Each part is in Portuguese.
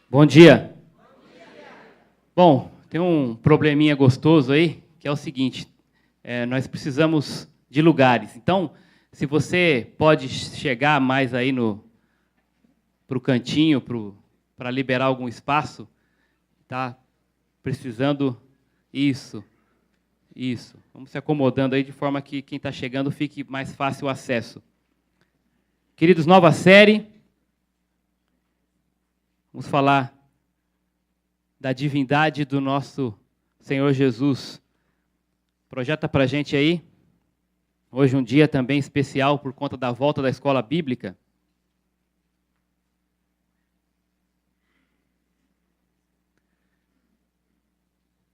Bom dia. Bom, tem um probleminha gostoso aí, que é o seguinte, nós precisamos de lugares. Então, se você pode chegar mais aí para o cantinho, para liberar algum espaço, tá precisando isso. Vamos se acomodando aí de forma que quem está chegando fique mais fácil o acesso. Queridos, nova série. Vamos falar da divindade do nosso Senhor Jesus. Projeta para a gente aí. Hoje um dia também especial por conta da volta da escola bíblica.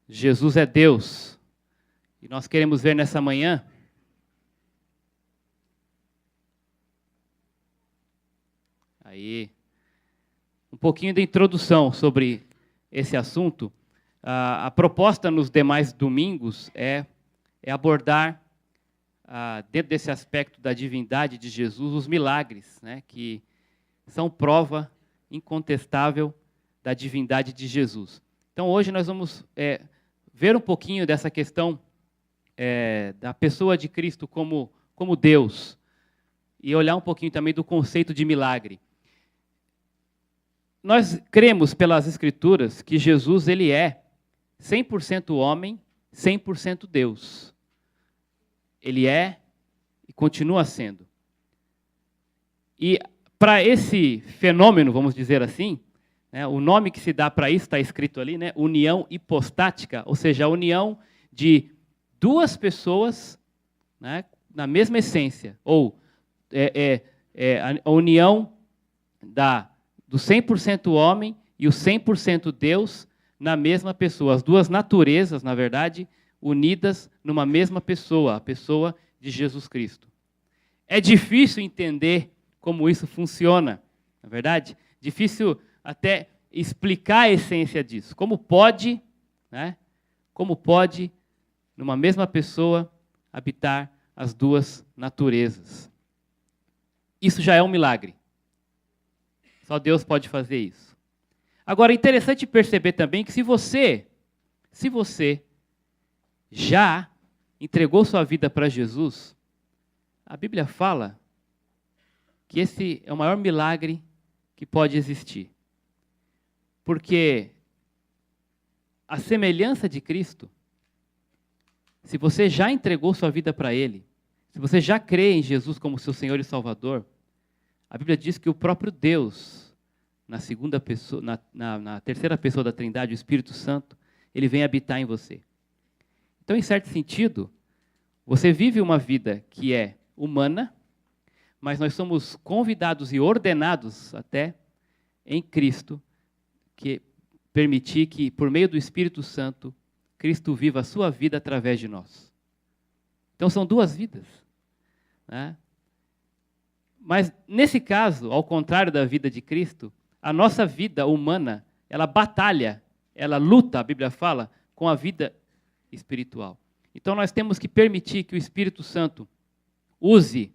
Jesus é Deus. E nós queremos ver nessa manhã aí um pouquinho de introdução sobre esse assunto. A proposta nos demais domingos é abordar, dentro desse aspecto da divindade de Jesus, os milagres, né, que são prova incontestável da divindade de Jesus. Então, hoje nós vamos ver um pouquinho dessa questão da pessoa de Cristo como Deus e olhar um pouquinho também do conceito de milagre. Nós cremos pelas Escrituras que Jesus ele é 100% homem, 100% Deus. Ele é e continua sendo. E para esse fenômeno, vamos dizer assim, né, o nome que se dá para isso está escrito ali, né, união hipostática, ou seja, a união de duas pessoas, né, na mesma essência, ou a união do 100% homem e o 100% Deus na mesma pessoa. As duas naturezas, na verdade, unidas numa mesma pessoa, a pessoa de Jesus Cristo. É difícil entender como isso funciona, na verdade? Difícil até explicar a essência disso. Como pode, né? Como pode, numa mesma pessoa, habitar as duas naturezas? Isso já é um milagre. Só Deus pode fazer isso. Agora, é interessante perceber também que se você já entregou sua vida para Jesus, a Bíblia fala que esse é o maior milagre que pode existir. Porque a semelhança de Cristo, se você já entregou sua vida para Ele, se você já crê em Jesus como seu Senhor e Salvador, a Bíblia diz que o próprio Deus, na segunda pessoa, na terceira pessoa da Trindade, o Espírito Santo, ele vem habitar em você. Então, em certo sentido, você vive uma vida que é humana, mas nós somos convidados e ordenados até em Cristo, que permitir que, por meio do Espírito Santo, Cristo viva a sua vida através de nós. Então, são duas vidas, né? Mas, nesse caso, ao contrário da vida de Cristo, a nossa vida humana, ela batalha, ela luta, a Bíblia fala, com a vida espiritual. Então, nós temos que permitir que o Espírito Santo use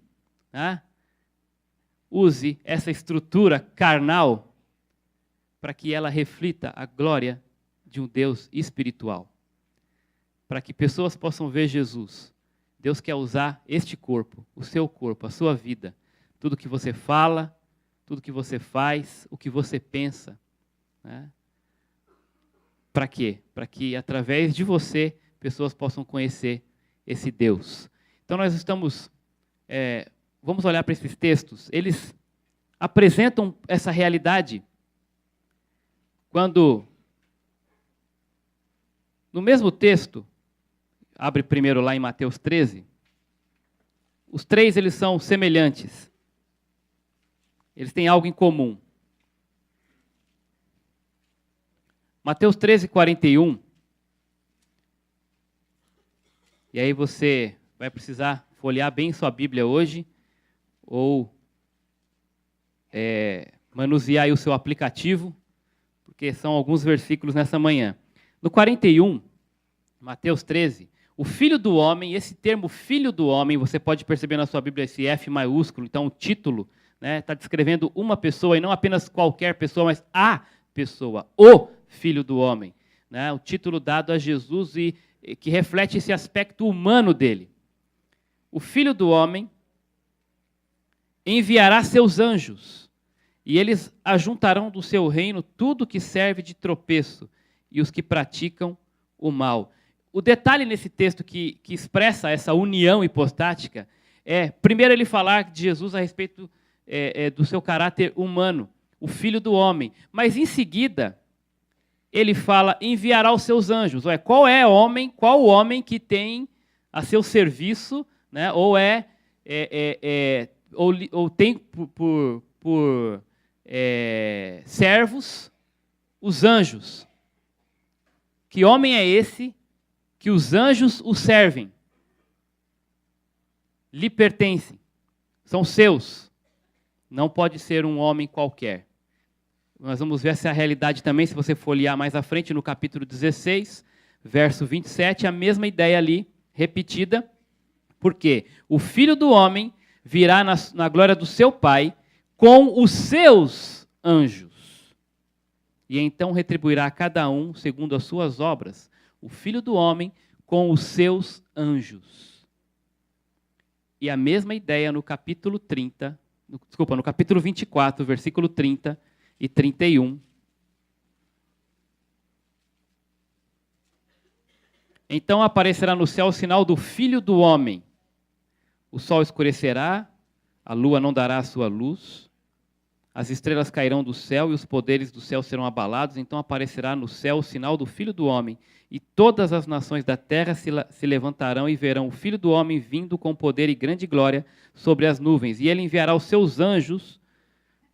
essa estrutura carnal para que ela reflita a glória de um Deus espiritual. Para que pessoas possam ver Jesus. Deus quer usar este corpo, o seu corpo, a sua vida, tudo que você fala, tudo que você faz, o que você pensa. Né? Para quê? Para que, através de você, pessoas possam conhecer esse Deus. Então, nós vamos olhar para esses textos. Eles apresentam essa realidade quando, no mesmo texto, abre primeiro lá em Mateus 13, os três eles são semelhantes. Eles têm algo em comum. Mateus 13, 41. E aí você vai precisar folhear bem sua Bíblia hoje, ou manusear aí o seu aplicativo, porque são alguns versículos nessa manhã. No 41, Mateus 13, o Filho do Homem, esse termo Filho do Homem, você pode perceber na sua Bíblia esse F maiúsculo, então o título, está descrevendo uma pessoa, e não apenas qualquer pessoa, mas a pessoa, o Filho do Homem, né? O título dado a Jesus e que reflete esse aspecto humano dele. O Filho do Homem enviará seus anjos, e eles ajuntarão do seu reino tudo que serve de tropeço e os que praticam o mal. O detalhe nesse texto que expressa essa união hipostática é, primeiro, ele falar de Jesus a respeito do seu caráter humano, o Filho do Homem. Mas, em seguida, ele fala, enviará os seus anjos. Qual o homem que tem a seu serviço, né, ou tem por servos os anjos? Que homem é esse que os anjos o servem? Lhe pertencem, são seus. Não pode ser um homem qualquer. Nós vamos ver essa realidade também, se você folhear mais à frente, no capítulo 16, verso 27, a mesma ideia ali, repetida. Porque o Filho do Homem virá na glória do seu Pai com os seus anjos. E então retribuirá a cada um segundo as suas obras. O Filho do Homem com os seus anjos. E a mesma ideia no capítulo 24, versículo 30 e 31. Então aparecerá no céu o sinal do Filho do Homem. O sol escurecerá, a lua não dará a sua luz, as estrelas cairão do céu e os poderes do céu serão abalados. Então aparecerá no céu o sinal do Filho do Homem. E todas as nações da terra se levantarão e verão o Filho do Homem vindo com poder e grande glória sobre as nuvens. E ele enviará os seus anjos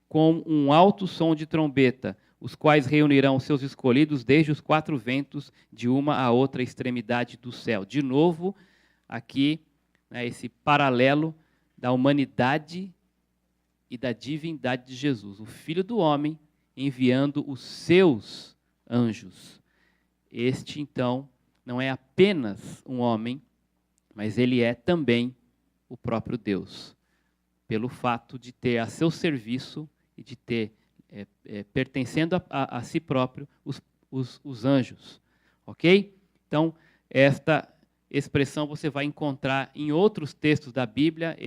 com um alto som de trombeta, os quais reunirão os seus escolhidos desde os quatro ventos, de uma a outra extremidade do céu. De novo, aqui, né, esse paralelo da humanidade e da divindade de Jesus. O Filho do Homem enviando os seus anjos. Este, então, não é apenas um homem, mas ele é também o próprio Deus, pelo fato de ter a seu serviço e de ter, pertencendo a si próprio, os anjos. Ok? Então, esta expressão você vai encontrar em outros textos da Bíblia,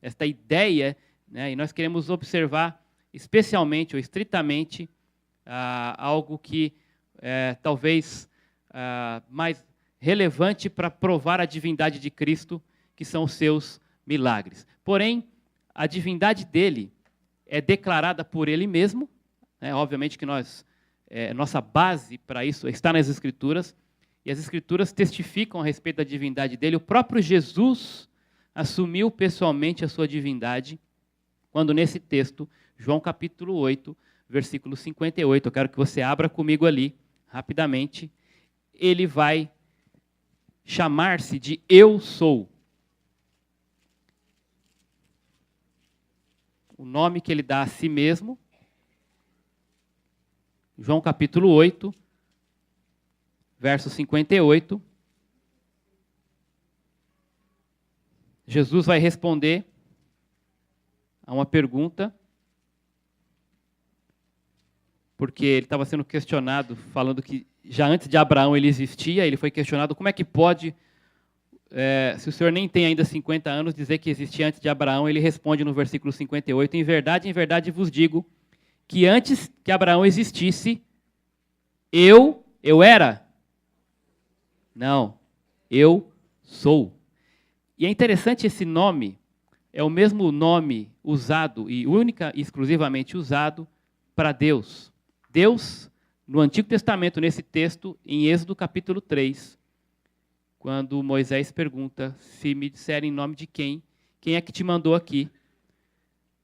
esta ideia, né, e nós queremos observar especialmente ou estritamente algo que talvez mais relevante para provar a divindade de Cristo, que são os seus milagres. Porém, a divindade dele é declarada por ele mesmo, né? Obviamente que nossa base para isso está nas Escrituras, e as Escrituras testificam a respeito da divindade dele. O próprio Jesus assumiu pessoalmente a sua divindade, quando nesse texto, João capítulo 8, versículo 58, eu quero que você abra comigo ali, rapidamente, ele vai chamar-se de Eu Sou. O nome que ele dá a si mesmo, João capítulo 8, verso 58. Jesus vai responder a uma pergunta, porque ele estava sendo questionado, falando que já antes de Abraão ele existia. Ele foi questionado como é que pode, se o senhor nem tem ainda 50 anos, dizer que existia antes de Abraão. Ele responde no versículo 58, em verdade vos digo, que antes que Abraão existisse, eu era? Não, eu sou. E é interessante, esse nome é o mesmo nome usado, e única e exclusivamente usado, para Deus. Deus, no Antigo Testamento, nesse texto, em Êxodo capítulo 3, quando Moisés pergunta, se me disserem em nome de quem é que te mandou aqui?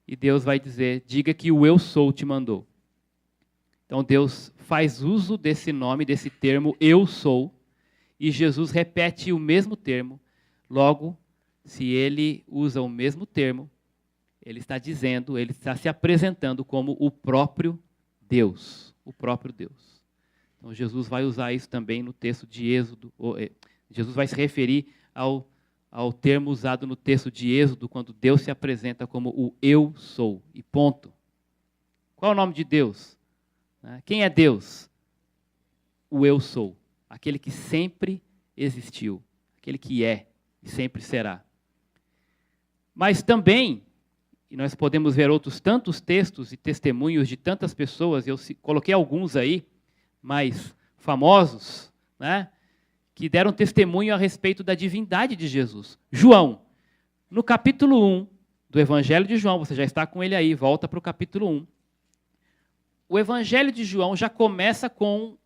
E Deus vai dizer, diga que o Eu Sou te mandou. Então Deus faz uso desse nome, desse termo, Eu Sou, e Jesus repete o mesmo termo. Logo, se ele usa o mesmo termo, ele está dizendo, ele está se apresentando como o próprio Deus, o próprio Deus. Então Jesus vai usar isso também no texto de Êxodo. Jesus vai se referir ao termo usado no texto de Êxodo, quando Deus se apresenta como o Eu Sou, e ponto. Qual é o nome de Deus? Né? Quem é Deus? O eu sou, aquele que sempre existiu, aquele que é e sempre será. Mas também, e nós podemos ver outros tantos textos e testemunhos de tantas pessoas, eu coloquei alguns aí, mais famosos, né, que deram testemunho a respeito da divindade de Jesus. João, no capítulo 1 do Evangelho de João, você já está com ele aí, volta para o capítulo 1. O Evangelho de João já começa com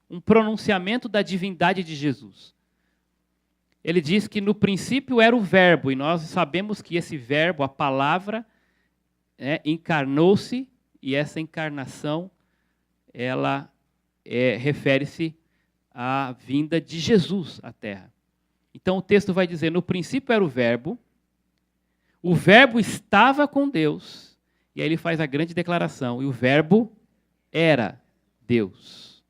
um pronunciamento da divindade de Jesus. Ele diz que no princípio era o verbo, e nós sabemos que esse verbo, a palavra, encarnou-se, e essa encarnação, ela refere-se à vinda de Jesus à Terra. Então o texto vai dizer, no princípio era o verbo estava com Deus, e aí ele faz a grande declaração, e o verbo era Deus.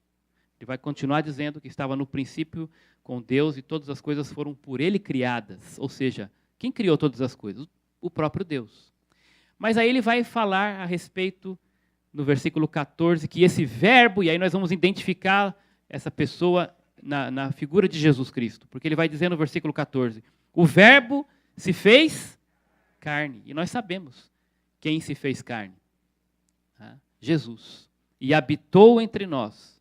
Ele vai continuar dizendo que estava no princípio com Deus e todas as coisas foram por ele criadas. Ou seja, quem criou todas as coisas? O próprio Deus. Mas aí ele vai falar a respeito, no versículo 14, que esse verbo, e aí nós vamos identificar essa pessoa na figura de Jesus Cristo. Porque ele vai dizer no versículo 14, o verbo se fez carne. E nós sabemos quem se fez carne. Jesus. E habitou entre nós.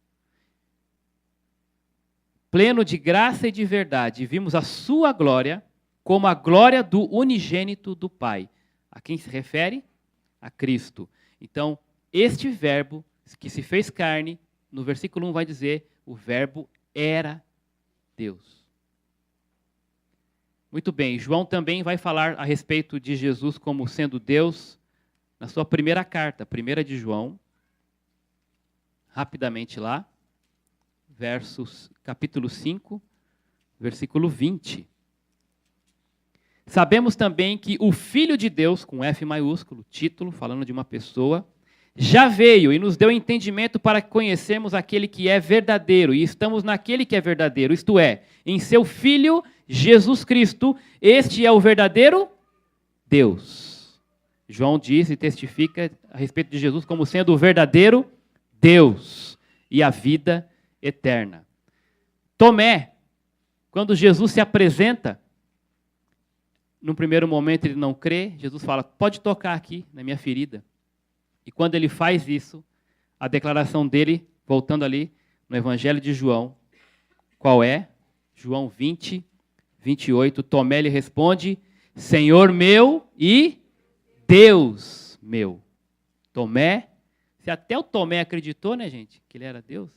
Pleno de graça e de verdade, vimos a sua glória como a glória do unigênito do Pai. A quem se refere? A Cristo. Então, este verbo que se fez carne, no versículo 1 vai dizer, o verbo era Deus. Muito bem, João também vai falar a respeito de Jesus como sendo Deus na sua primeira carta, 1 de João, rapidamente lá. Capítulo 5, versículo 20. Sabemos também que o Filho de Deus, com F maiúsculo, título, falando de uma pessoa, já veio e nos deu entendimento para que conhecemos aquele que é verdadeiro, e estamos naquele que é verdadeiro, isto é, em seu Filho, Jesus Cristo, este é o verdadeiro Deus. João diz e testifica a respeito de Jesus como sendo o verdadeiro Deus e a vida eterna. Tomé, quando Jesus se apresenta, num primeiro momento ele não crê, Jesus fala, pode tocar aqui na minha ferida. E quando ele faz isso, a declaração dele, voltando ali no Evangelho de João, qual é? João 20, 28, Tomé lhe responde, Senhor meu e Deus meu. Tomé, se até o Tomé acreditou, né, gente, que ele era Deus.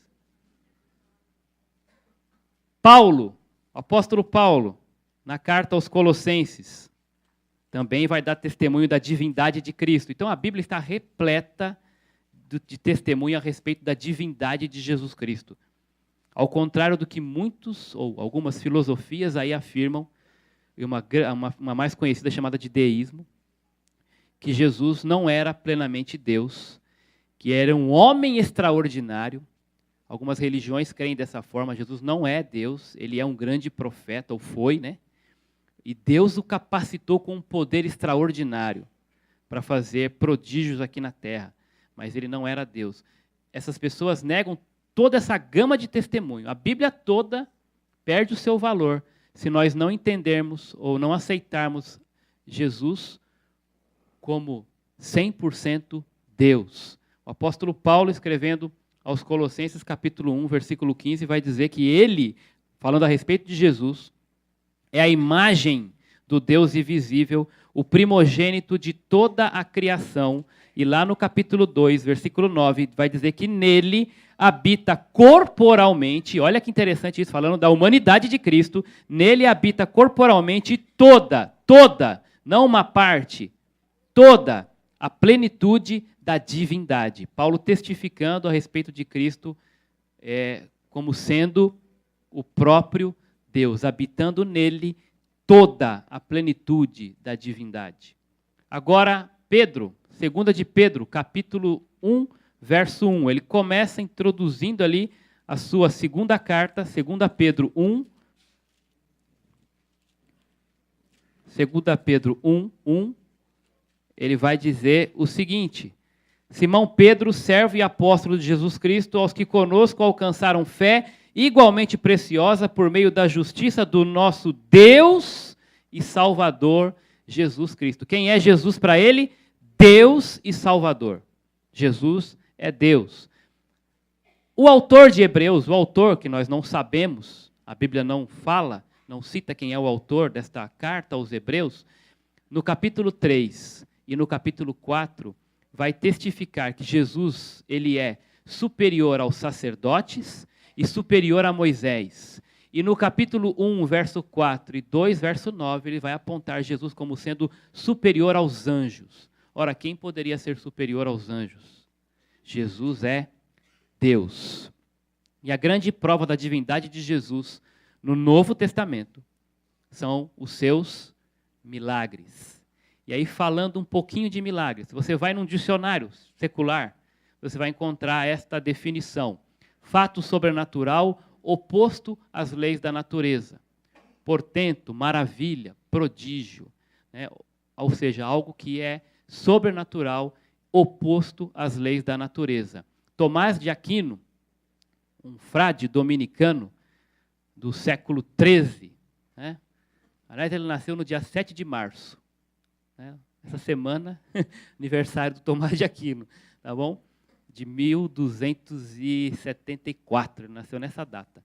Paulo, o apóstolo Paulo, na carta aos Colossenses, também vai dar testemunho da divindade de Cristo. Então a Bíblia está repleta de testemunho a respeito da divindade de Jesus Cristo. Ao contrário do que muitos, ou algumas filosofias aí afirmam, e uma mais conhecida chamada de deísmo, que Jesus não era plenamente Deus, que era um homem extraordinário. Algumas religiões creem dessa forma, Jesus não é Deus, ele é um grande profeta, ou foi, né? E Deus o capacitou com um poder extraordinário para fazer prodígios aqui na terra, mas ele não era Deus. Essas pessoas negam toda essa gama de testemunho. A Bíblia toda perde o seu valor se nós não entendermos ou não aceitarmos Jesus como 100% Deus. O apóstolo Paulo, escrevendo aos Colossenses, capítulo 1, versículo 15, vai dizer que ele, falando a respeito de Jesus, é a imagem do Deus invisível, o primogênito de toda a criação. E lá no capítulo 2, versículo 9, vai dizer que nele habita corporalmente, olha que interessante isso, falando da humanidade de Cristo, nele habita corporalmente toda, não uma parte, toda a plenitude da divindade. Paulo testificando a respeito de Cristo como sendo o próprio Deus, habitando nele toda a plenitude da divindade. Agora, Pedro, 2 de Pedro, capítulo 1, verso 1, ele começa introduzindo ali a sua segunda carta, 2 Pedro 1, 2 Pedro 1, 1, ele vai dizer o seguinte, Simão Pedro, servo e apóstolo de Jesus Cristo, aos que conosco alcançaram fé igualmente preciosa por meio da justiça do nosso Deus e Salvador Jesus Cristo. Quem é Jesus para ele? Deus e Salvador. Jesus é Deus. O autor de Hebreus, o autor que nós não sabemos, a Bíblia não fala, não cita quem é o autor desta carta aos Hebreus, no capítulo 3 e no capítulo 4, vai testificar que Jesus, ele é superior aos sacerdotes e superior a Moisés. E no capítulo 1, verso 4 e 2, verso 9, ele vai apontar Jesus como sendo superior aos anjos. Ora, quem poderia ser superior aos anjos? Jesus é Deus. E a grande prova da divindade de Jesus no Novo Testamento são os seus milagres. E aí, falando um pouquinho de milagres, se você vai num dicionário secular, você vai encontrar esta definição: fato sobrenatural oposto às leis da natureza. Portento, maravilha, prodígio, né? Ou seja, algo que é sobrenatural, oposto às leis da natureza. Tomás de Aquino, um frade dominicano do século XIII, né? Aliás, ele nasceu no dia 7 de março. Né? Essa semana, aniversário do Tomás de Aquino, tá bom? De 1274, ele nasceu nessa data.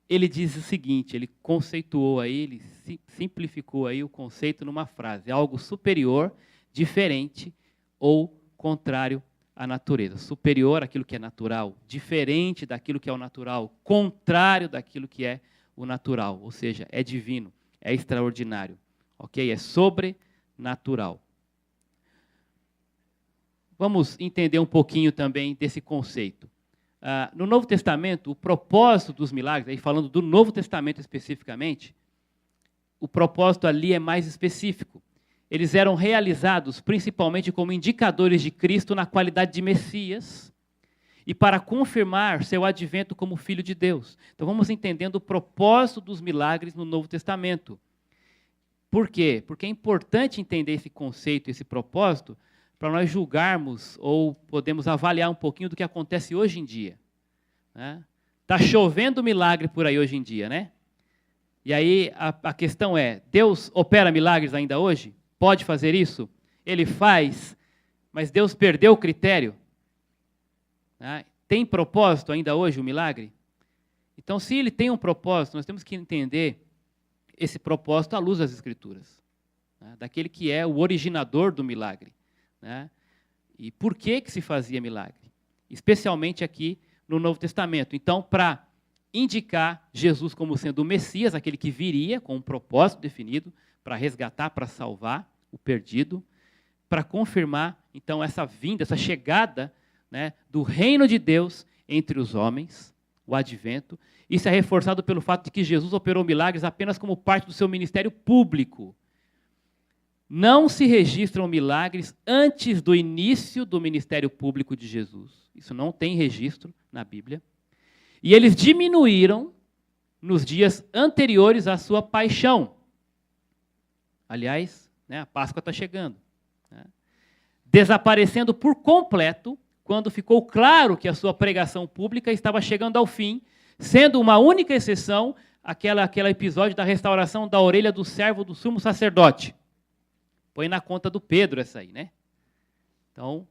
Ele diz o seguinte, ele conceituou aí, ele simplificou aí o conceito numa frase: algo superior, diferente ou contrário à natureza. Superior àquilo que é natural, diferente daquilo que é o natural, contrário daquilo que é o natural, ou seja, é divino, é extraordinário, ok? É sobrenatural. Vamos entender um pouquinho também desse conceito. No Novo Testamento, o propósito dos milagres, aí falando do Novo Testamento especificamente, o propósito ali é mais específico. Eles eram realizados principalmente como indicadores de Cristo na qualidade de Messias e para confirmar seu advento como Filho de Deus. Então vamos entendendo o propósito dos milagres no Novo Testamento. Por quê? Porque é importante entender esse conceito, esse propósito, para nós julgarmos ou podemos avaliar um pouquinho do que acontece hoje em dia. Está chovendo milagre por aí hoje em dia, né? E aí a questão é, Deus opera milagres ainda hoje? Pode fazer isso? Ele faz, mas Deus perdeu o critério? Tem propósito ainda hoje o milagre? Então, se ele tem um propósito, nós temos que entender esse propósito à luz das Escrituras, daquele que é o originador do milagre. E por que se fazia milagre? Especialmente aqui no Novo Testamento. Então, para indicar Jesus como sendo o Messias, aquele que viria com um propósito definido para resgatar, para salvar o perdido, para confirmar, então, essa vinda, essa chegada, né, do reino de Deus entre os homens, o advento. Isso é reforçado pelo fato de que Jesus operou milagres apenas como parte do seu ministério público. Não se registram milagres antes do início do ministério público de Jesus. Isso não tem registro na Bíblia. E eles diminuíram nos dias anteriores à sua paixão. Aliás, a Páscoa está chegando. Desaparecendo por completo quando ficou claro que a sua pregação pública estava chegando ao fim, sendo uma única exceção aquele episódio da restauração da orelha do servo do sumo sacerdote. Põe na conta do Pedro essa aí, né? Então,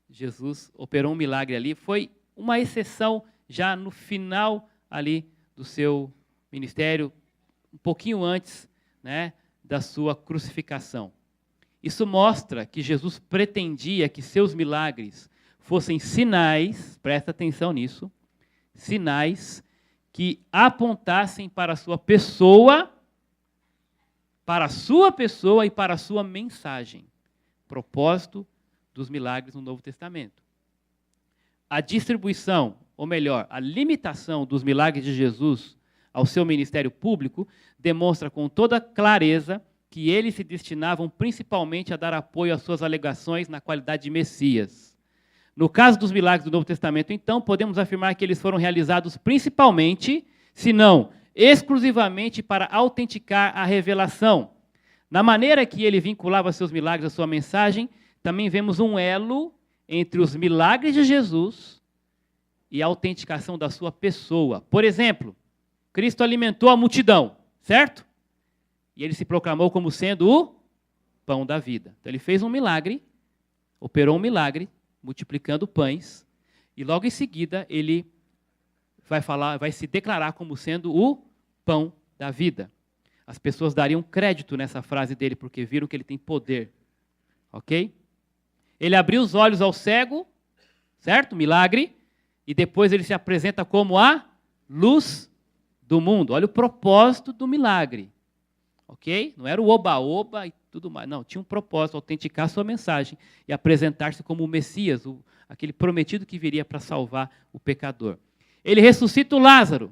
Jesus operou um milagre ali. Foi uma exceção já no final ali do seu ministério, um pouquinho antes, né, da sua crucificação. Isso mostra que Jesus pretendia que seus milagres fossem sinais, presta atenção nisso, sinais que apontassem para a sua pessoa, e para a sua mensagem. Propósito dos milagres no Novo Testamento. A distribuição, ou melhor, a limitação dos milagres de Jesus ao seu ministério público demonstra com toda clareza que eles se destinavam principalmente a dar apoio às suas alegações na qualidade de Messias. No caso dos milagres do Novo Testamento, então, podemos afirmar que eles foram realizados principalmente, se não exclusivamente, para autenticar a revelação. Na maneira que ele vinculava seus milagres à sua mensagem, também vemos um elo entre os milagres de Jesus e a autenticação da sua pessoa. Por exemplo, Cristo alimentou a multidão, certo? E ele se proclamou como sendo o pão da vida. Então ele fez um milagre, operou um milagre, multiplicando pães, e logo em seguida ele vai se declarar como sendo o pão da vida. As pessoas dariam crédito nessa frase dele, porque viram que ele tem poder. Ok? Ele abriu os olhos ao cego, certo? Milagre. E depois ele se apresenta como a luz do mundo. Olha o propósito do milagre. Ok? Não era o oba-oba e tudo mais. Não, tinha um propósito, autenticar a sua mensagem e apresentar-se como o Messias, aquele prometido que viria para salvar o pecador. Ele ressuscita o Lázaro.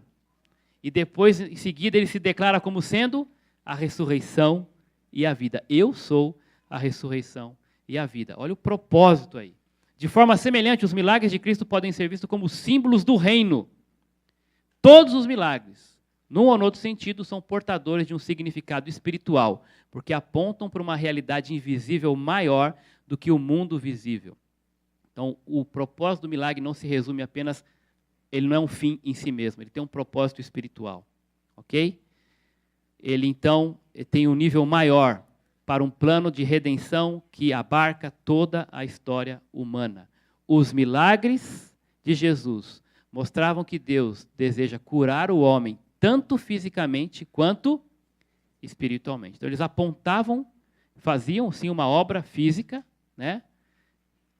E depois, em seguida, ele se declara como sendo a ressurreição e a vida. Eu sou a ressurreição e a vida. Olha o propósito aí. De forma semelhante, os milagres de Cristo podem ser vistos como símbolos do reino. Todos os milagres, num ou no outro sentido, são portadores de um significado espiritual, porque apontam para uma realidade invisível maior do que o mundo visível. Então, o propósito do milagre não se resume apenas, ele não é um fim em si mesmo, ele tem um propósito espiritual. Ok? Ele, então, tem um nível maior para um plano de redenção que abarca toda a história humana. Os milagres de Jesus mostravam que Deus deseja curar o homem, tanto fisicamente quanto espiritualmente. Então, eles apontavam, faziam, sim, uma obra física, né?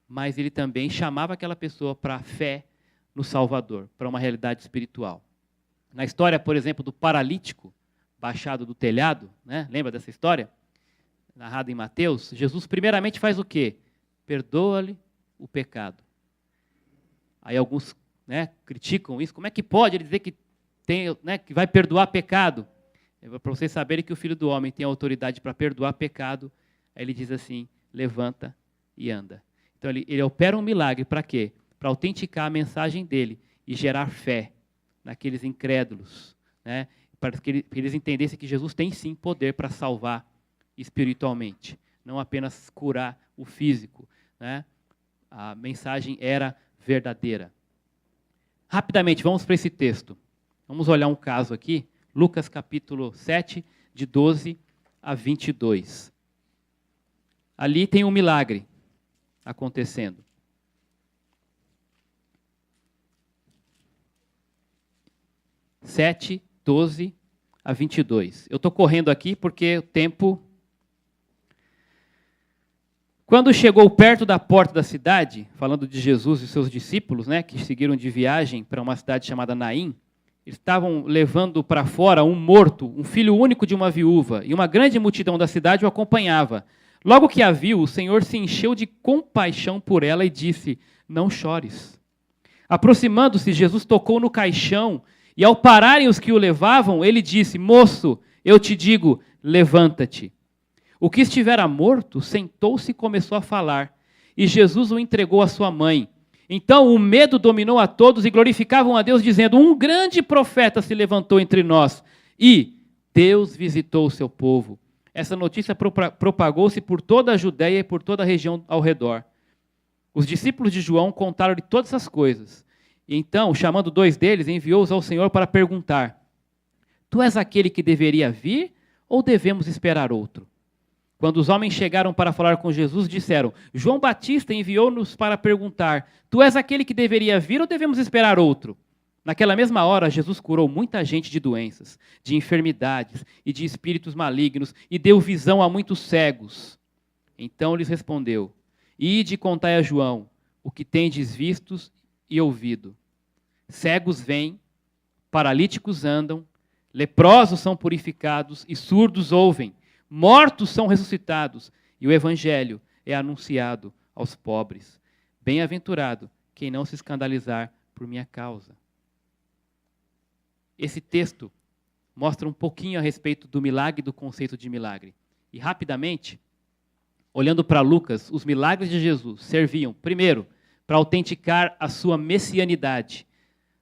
Mas ele também chamava aquela pessoa para a fé no Salvador, para uma realidade espiritual. Na história, por exemplo, do paralítico baixado do telhado, né? Lembra dessa história? Narrada em Mateus, Jesus primeiramente faz o quê? Perdoa-lhe o pecado. Aí alguns, né, criticam isso. Como é que pode ele dizer que, que vai perdoar pecado? Para vocês saberem que o Filho do Homem tem autoridade para perdoar pecado, aí ele diz assim, levanta e anda. Então ele opera um milagre para quê? Para autenticar a mensagem dele e gerar fé naqueles incrédulos, né? Para que eles entendessem que Jesus tem sim poder para salvar espiritualmente, não apenas curar o físico, né? A mensagem era verdadeira. Rapidamente, vamos para esse texto. Vamos olhar um caso aqui, Lucas capítulo 7, de 12 a 22. Ali tem um milagre acontecendo. Sete, 12 a 22. Eu estou correndo aqui porque o tempo... Quando chegou perto da porta da cidade, falando de Jesus e seus discípulos, né, que seguiram de viagem para uma cidade chamada Naim, eles estavam levando para fora um morto, um filho único de uma viúva, e uma grande multidão da cidade o acompanhava. Logo que a viu, o Senhor se encheu de compaixão por ela e disse, não chores. Aproximando-se, Jesus tocou no caixão, e ao pararem os que o levavam, ele disse, moço, eu te digo, levanta-te. O que estivera morto sentou-se e começou a falar, e Jesus o entregou à sua mãe. Então o medo dominou a todos e glorificavam a Deus, dizendo, um grande profeta se levantou entre nós, e Deus visitou o seu povo. Essa notícia propagou-se por toda a Judéia e por toda a região ao redor. Os discípulos de João contaram-lhe todas essas coisas. E então, chamando 2 deles, enviou-os ao Senhor para perguntar, tu és aquele que deveria vir ou devemos esperar outro? Quando os homens chegaram para falar com Jesus, disseram, João Batista enviou-nos para perguntar, tu és aquele que deveria vir ou devemos esperar outro? Naquela mesma hora, Jesus curou muita gente de doenças, de enfermidades e de espíritos malignos e deu visão a muitos cegos. Então lhes respondeu, ide e contai a João o que tendes visto e ouvido. Cegos vêm, paralíticos andam, leprosos são purificados e surdos ouvem, mortos são ressuscitados e o evangelho é anunciado aos pobres. Bem-aventurado quem não se escandalizar por minha causa. Esse texto mostra um pouquinho a respeito do milagre e do conceito de milagre. E rapidamente, olhando para Lucas, os milagres de Jesus serviam, primeiro, para autenticar a sua messianidade,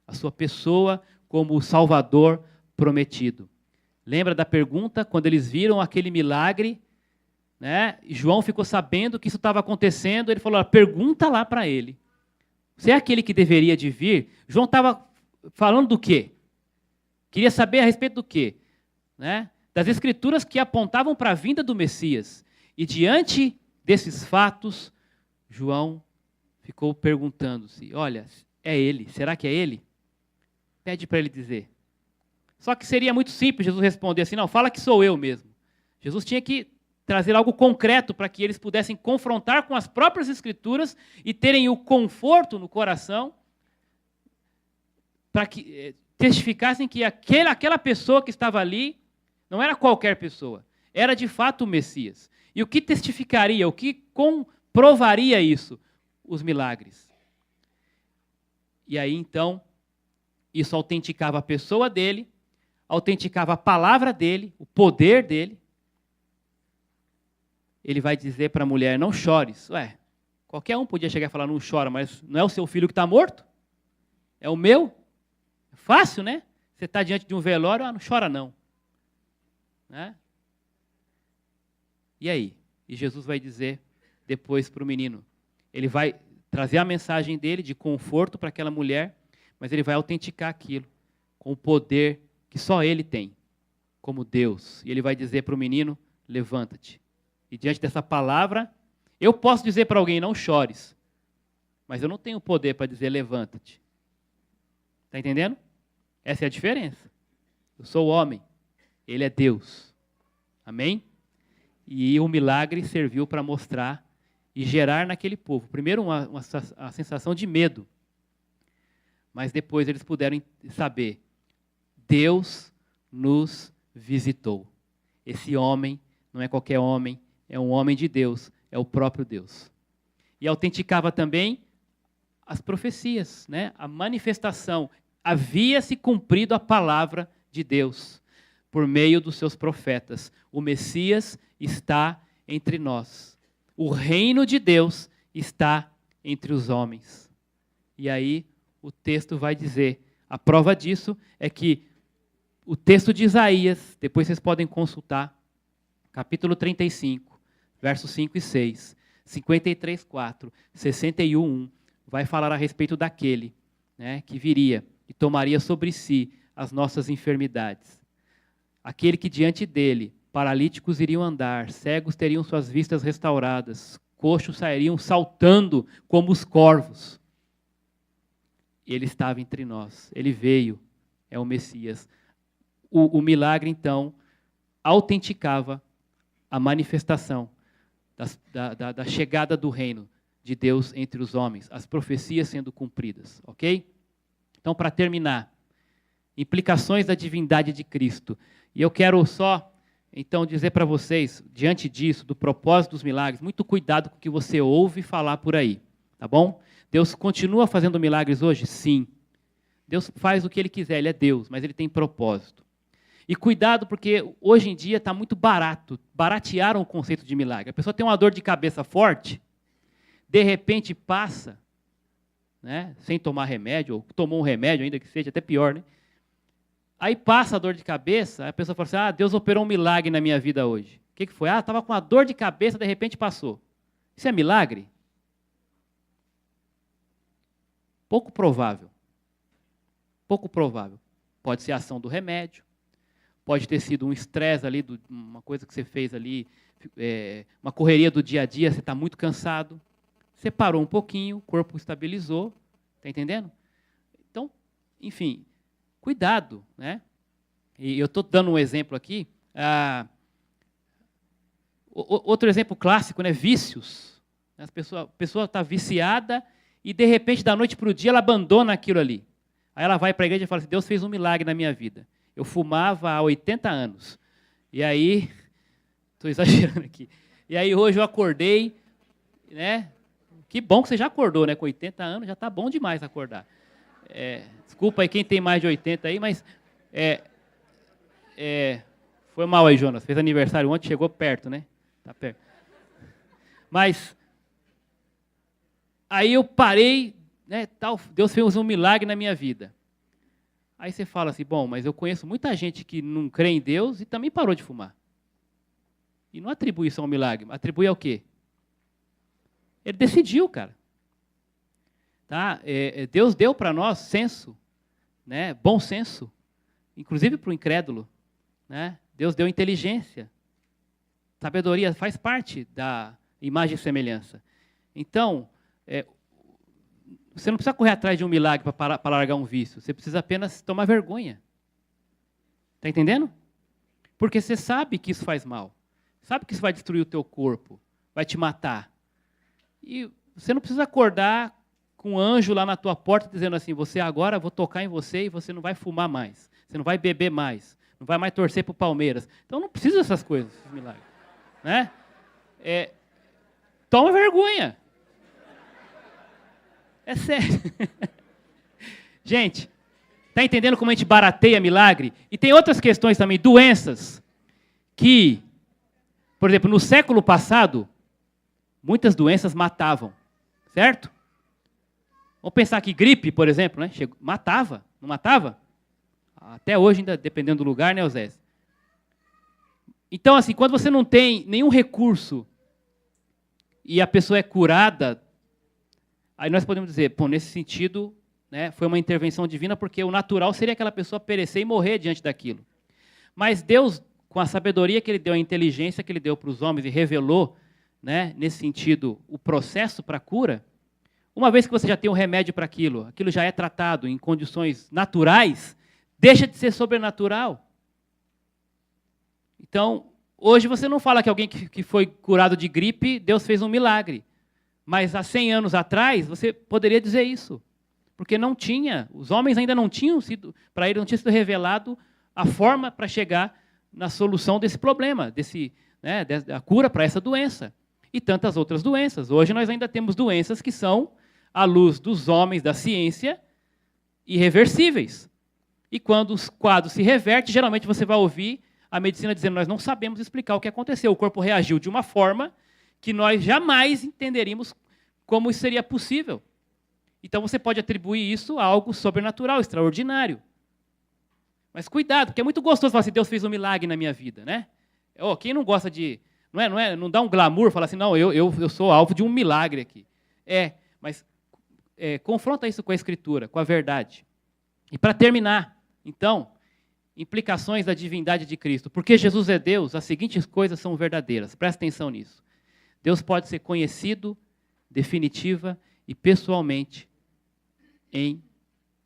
a sua pessoa como o Salvador prometido. Lembra da pergunta, quando eles viram aquele milagre, né? João ficou sabendo que isso estava acontecendo, ele falou, pergunta lá para ele. Você é aquele que deveria de vir? João estava falando do quê? Queria saber a respeito do quê? Né? Das escrituras que apontavam para a vinda do Messias. E diante desses fatos, João ficou perguntando-se, olha, é ele? Será que é ele? Pede para ele dizer. Só que seria muito simples Jesus responder assim, não, fala que sou eu mesmo. Jesus tinha que trazer algo concreto para que eles pudessem confrontar com as próprias escrituras e terem o conforto no coração para que testificassem que aquela pessoa que estava ali não era qualquer pessoa, era de fato o Messias. E o que testificaria, o que comprovaria isso? Os milagres. E aí, então, isso autenticava a pessoa dele, autenticava a palavra dele, o poder dele. Ele vai dizer para a mulher, não chores. Ué, qualquer um podia chegar e falar, não chora, mas não é o seu filho que está morto? É o meu? É fácil, né? Você está diante de um velório, não chora não. Né? E aí? E Jesus vai dizer depois para o menino, ele vai trazer a mensagem dele de conforto para aquela mulher, mas ele vai autenticar aquilo com o poder que só ele tem, como Deus. E ele vai dizer para o menino, levanta-te. E diante dessa palavra, eu posso dizer para alguém, não chores, mas eu não tenho poder para dizer, levanta-te. Está entendendo? Essa é a diferença. Eu sou o homem, ele é Deus. Amém? E o milagre serviu para mostrar e gerar naquele povo, primeiro uma sensação de medo, mas depois eles puderam saber, Deus nos visitou. Esse homem não é qualquer homem, é um homem de Deus, é o próprio Deus. E autenticava também as profecias, né? A manifestação. Havia se cumprido a palavra de Deus por meio dos seus profetas. O Messias está entre nós. O reino de Deus está entre os homens. E aí o texto vai dizer, a prova disso é que o texto de Isaías, depois vocês podem consultar, capítulo 35, versos 5 e 6, 53, 4, 61, 1, vai falar a respeito daquele, né, que viria e tomaria sobre si as nossas enfermidades. Aquele que diante dele, paralíticos iriam andar, cegos teriam suas vistas restauradas, coxos sairiam saltando como os corvos. Ele estava entre nós, ele veio, é o Messias. O milagre, então, autenticava a manifestação da chegada do reino de Deus entre os homens, as profecias sendo cumpridas, ok? Então, para terminar, implicações da divindade de Cristo. E eu quero só, então, dizer para vocês, diante disso, do propósito dos milagres, muito cuidado com o que você ouve falar por aí, tá bom? Deus continua fazendo milagres hoje? Sim. Deus faz o que Ele quiser, Ele é Deus, mas Ele tem propósito. E cuidado, porque hoje em dia está muito barato, baratearam o conceito de milagre. A pessoa tem uma dor de cabeça forte, de repente passa, né, sem tomar remédio, ou tomou um remédio ainda que seja, até pior, né? Aí passa a dor de cabeça, a pessoa fala assim, Deus operou um milagre na minha vida hoje. O que foi? Estava com uma dor de cabeça, de repente passou. Isso é milagre? Pouco provável. Pouco provável. Pode ser a ação do remédio, pode ter sido um estresse ali, uma coisa que você fez ali, uma correria do dia a dia, você está muito cansado, você parou um pouquinho, o corpo estabilizou, está entendendo? Então, enfim, cuidado, né? E eu estou dando um exemplo aqui, outro exemplo clássico, né? Vícios. A pessoa está viciada e, de repente, da noite para o dia, ela abandona aquilo ali. Aí ela vai para a igreja e fala assim, Deus fez um milagre na minha vida. Eu fumava há 80 anos. E aí, estou exagerando aqui. E aí hoje eu acordei, né? Que bom que você já acordou, né? Com 80 anos já está bom demais acordar. Desculpa aí quem tem mais de 80 aí, mas foi mal aí, Jonas. Fez aniversário ontem, chegou perto, né? Tá perto. Mas aí eu parei, né? Deus fez um milagre na minha vida. Aí você fala assim, bom, mas eu conheço muita gente que não crê em Deus e também parou de fumar. E não atribui isso ao milagre, atribui ao quê? Ele decidiu, cara. Tá? Deus deu para nós senso, né? Bom senso, inclusive para o incrédulo. Né? Deus deu inteligência. Sabedoria faz parte da imagem e semelhança. Então, você não precisa correr atrás de um milagre para largar um vício. Você precisa apenas tomar vergonha. Está entendendo? Porque você sabe que isso faz mal. Sabe que isso vai destruir o teu corpo, vai te matar. E você não precisa acordar com um anjo lá na tua porta dizendo assim, você agora, vou tocar em você e você não vai fumar mais. Você não vai beber mais. Não vai mais torcer para o Palmeiras. Então não precisa dessas coisas, esses milagres. Né? Toma vergonha. É sério. Gente, está entendendo como a gente barateia milagre? E tem outras questões também, doenças, que, por exemplo, no século passado, muitas doenças matavam, certo? Vamos pensar que gripe, por exemplo, né? Matava, não matava? Até hoje, ainda dependendo do lugar, né, Osés? Então, assim, quando você não tem nenhum recurso e a pessoa é curada, aí nós podemos dizer, pô, nesse sentido, né, foi uma intervenção divina, porque o natural seria aquela pessoa perecer e morrer diante daquilo. Mas Deus, com a sabedoria que Ele deu, a inteligência que Ele deu para os homens e revelou, né, nesse sentido, o processo para a cura, uma vez que você já tem um remédio para aquilo, aquilo já é tratado em condições naturais, deixa de ser sobrenatural. Então, hoje você não fala que alguém que foi curado de gripe, Deus fez um milagre. Mas há 100 anos atrás, você poderia dizer isso. Porque não tinha, os homens ainda não tinham sido, para ele não tinha sido revelado a forma para chegar na solução desse problema, da cura para essa doença. E tantas outras doenças. Hoje nós ainda temos doenças que são, à luz dos homens da ciência, irreversíveis. E quando o quadro se reverte, geralmente você vai ouvir a medicina dizendo, nós não sabemos explicar o que aconteceu. O corpo reagiu de uma forma que nós jamais entenderíamos como isso seria possível. Então você pode atribuir isso a algo sobrenatural, extraordinário. Mas cuidado, porque é muito gostoso falar assim, Deus fez um milagre na minha vida, né? Quem não gosta de... Não dá um glamour, falar assim, não, eu sou alvo de um milagre aqui. Mas confronta isso com a Escritura, com a verdade. E para terminar, então, implicações da divindade de Cristo. Porque Jesus é Deus, as seguintes coisas são verdadeiras. Presta atenção nisso. Deus pode ser conhecido, definitiva e pessoalmente em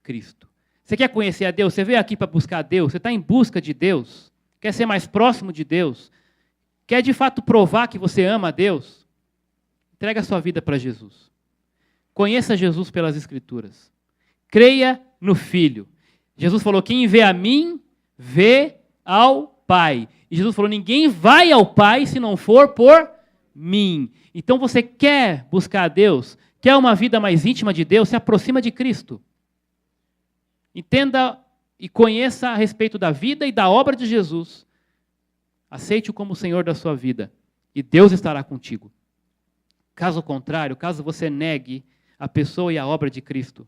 Cristo. Você quer conhecer a Deus? Você veio aqui para buscar a Deus? Você está em busca de Deus? Quer ser mais próximo de Deus? Quer de fato provar que você ama a Deus? Entrega a sua vida para Jesus. Conheça Jesus pelas Escrituras. Creia no Filho. Jesus falou, quem vê a mim, vê ao Pai. E Jesus falou, ninguém vai ao Pai se não for por mim. Então você quer buscar a Deus? Quer uma vida mais íntima de Deus? Se aproxima de Cristo. Entenda e conheça a respeito da vida e da obra de Jesus. Aceite-o como o Senhor da sua vida. E Deus estará contigo. Caso contrário, caso você negue a pessoa e a obra de Cristo,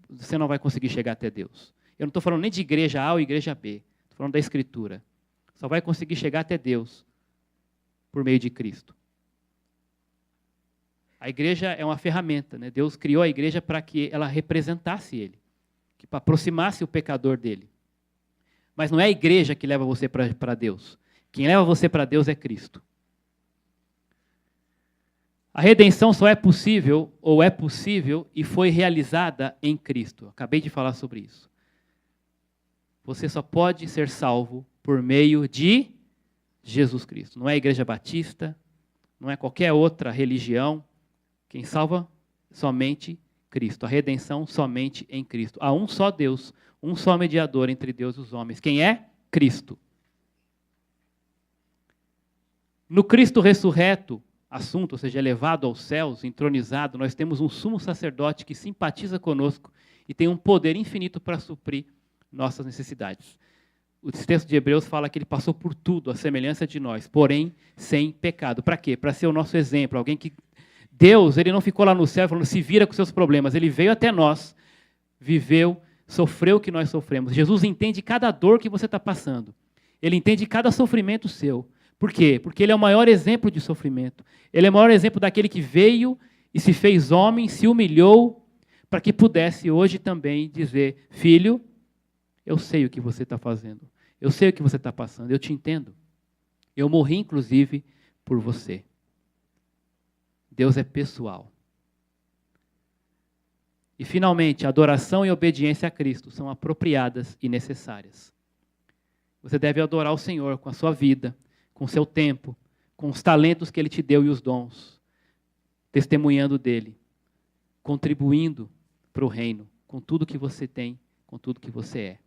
você não vai conseguir chegar até Deus. Eu não estou falando nem de igreja A ou igreja B. Estou falando da Escritura. Só vai conseguir chegar até Deus por meio de Cristo. A igreja é uma ferramenta, né? Deus criou a igreja para que ela representasse Ele, que aproximasse o pecador dele. Mas não é a igreja que leva você para Deus. Quem leva você para Deus é Cristo. A redenção só é possível, ou é possível, e foi realizada em Cristo. Acabei de falar sobre isso. Você só pode ser salvo por meio de Jesus Cristo. Não é a Igreja Batista, não é qualquer outra religião. Quem salva, somente Cristo. A redenção, somente em Cristo. Há um só Deus, um só mediador entre Deus e os homens. Quem é? Cristo. No Cristo ressurreto, assunto, ou seja, elevado aos céus, entronizado, nós temos um sumo sacerdote que simpatiza conosco e tem um poder infinito para suprir nossas necessidades. O texto de Hebreus fala que ele passou por tudo, a semelhança de nós, porém sem pecado. Para quê? Para ser o nosso exemplo, alguém que... Deus, ele não ficou lá no céu falando, se vira com seus problemas, ele veio até nós, viveu, sofreu o que nós sofremos. Jesus entende cada dor que você está passando, ele entende cada sofrimento seu, Por quê? Porque ele é o maior exemplo de sofrimento. Ele é o maior exemplo daquele que veio e se fez homem, se humilhou, para que pudesse hoje também dizer: filho, eu sei o que você está fazendo. Eu sei o que você está passando. Eu te entendo. Eu morri, inclusive, por você. Deus é pessoal. E, finalmente, adoração e obediência a Cristo são apropriadas e necessárias. Você deve adorar o Senhor com a sua vida, com o seu tempo, com os talentos que Ele te deu e os dons, testemunhando dEle, contribuindo para o reino, com tudo que você tem, com tudo que você é.